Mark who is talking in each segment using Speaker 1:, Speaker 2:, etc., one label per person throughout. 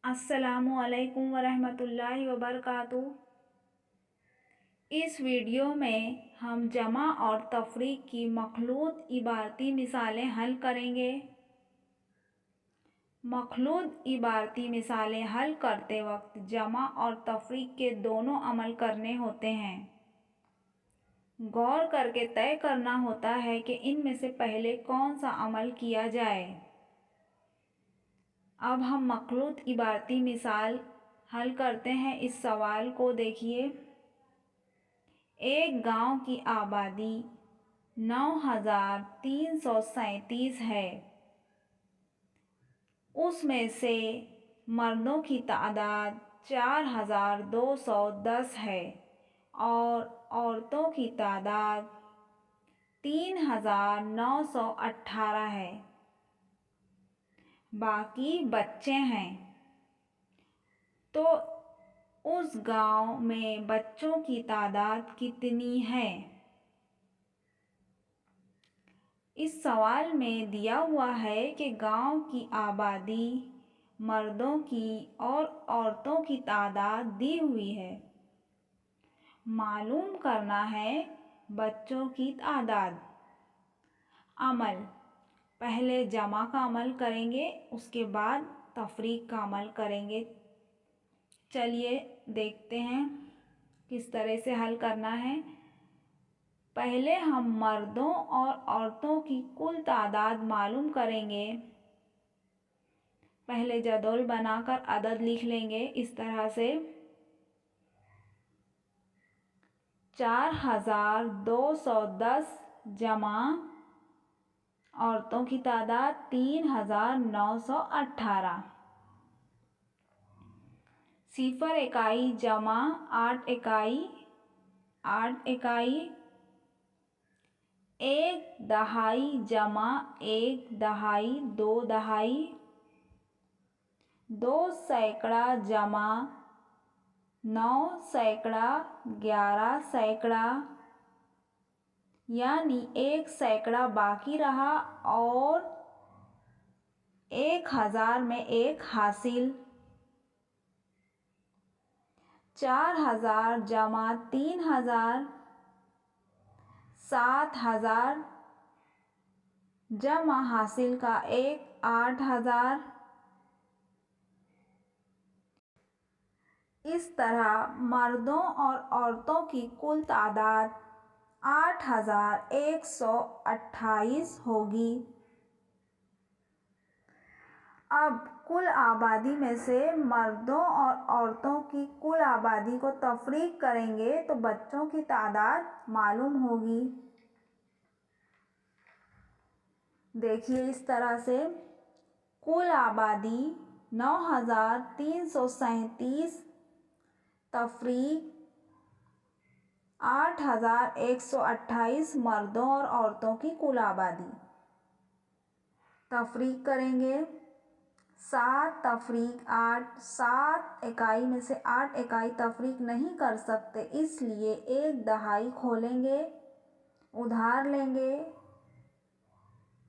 Speaker 1: अस्सलामु अलैकुम वरहमतुल्लाहि वबरकातुहू। इस वीडियो में हम जमा और तफरीक की मखलूत इबारती मिसालें हल करेंगे। मखलूत इबारती मिसालें हल करते वक्त जमा और तफरीक के दोनों अमल करने होते हैं। गौर करके तय करना होता है कि इनमें से पहले कौन सा अमल किया जाए। अब हम मखलूत इबारती मिसाल हल करते हैं। इस सवाल को देखिए। एक गांव की आबादी 9337 है। उसमें से मर्दों की तादाद 4210 है और औरतों की तादाद 3918 है। बाकी बच्चे हैं। तो उस गांव में बच्चों की तादाद कितनी है? इस सवाल में दिया हुआ है कि गांव की आबादी, मर्दों की और औरतों की तादाद दी हुई है। मालूम करना है बच्चों की तादाद। अमल, पहले जमा का अमल करेंगे, उसके बाद तफरीक का अमल करेंगे। चलिए देखते हैं किस तरह से हल करना है। पहले हम मर्दों और औरतों की कुल तादाद मालूम करेंगे। पहले जदौल बनाकर अदद लिख लेंगे इस तरह से 4210 जमा औरतों की तादाद 3918। 0 इकाई जमा 8 इकाई 8 इकाई। 1 दहाई जमा 1 दहाई 2 दहाई। 2 सैकड़ा जमा 9 सैकड़ा 11 सैकड़ा, यानी 1 सैकड़ा बाकी रहा और 1000 में 1 हासिल। 4000 जमा 3000 7000 जमा हासिल का 1 8000। इस तरह मर्दों और औरतों की कुल तादाद 8128 होगी। अब कुल आबादी में से मर्दों और औरतों की कुल आबादी को तफरीक करेंगे तो बच्चों की तादाद मालूम होगी। देखिए इस तरह से कुल आबादी 9337 तफरीक 8128 मर्दों और औरतों की कुल आबादी। तफरीक करेंगे 7 तफरीक 8। 7 इकाई में से 8 इकाई तफरीक नहीं कर सकते, इसलिए 1 दहाई खोलेंगे, उधार लेंगे।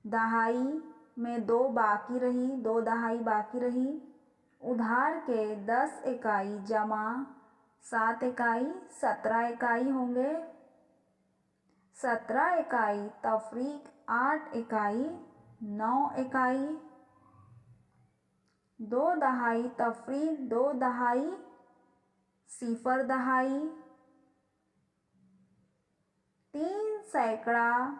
Speaker 1: दहाई में 2 बाकी रही, 2 दहाई बाकी रही। उधार के 10 इकाई जमा 7 इकाई 17 इकाई होंगे। 17 इकाई तफरीक 8 इकाई 9 इकाई। 2 दहाई तफरीक 2 दहाई 0 दहाई। 3 सैकड़ा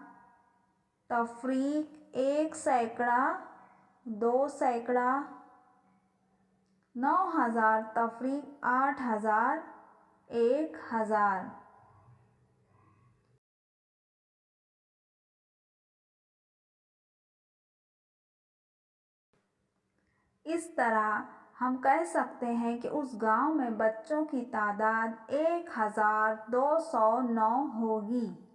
Speaker 1: तफरीक 1 सैकड़ा 2 सैकड़ा। 9000 तफरीक 8000 1000। इस तरह हम कह सकते हैं कि उस गांव में बच्चों की तादाद 1209 होगी।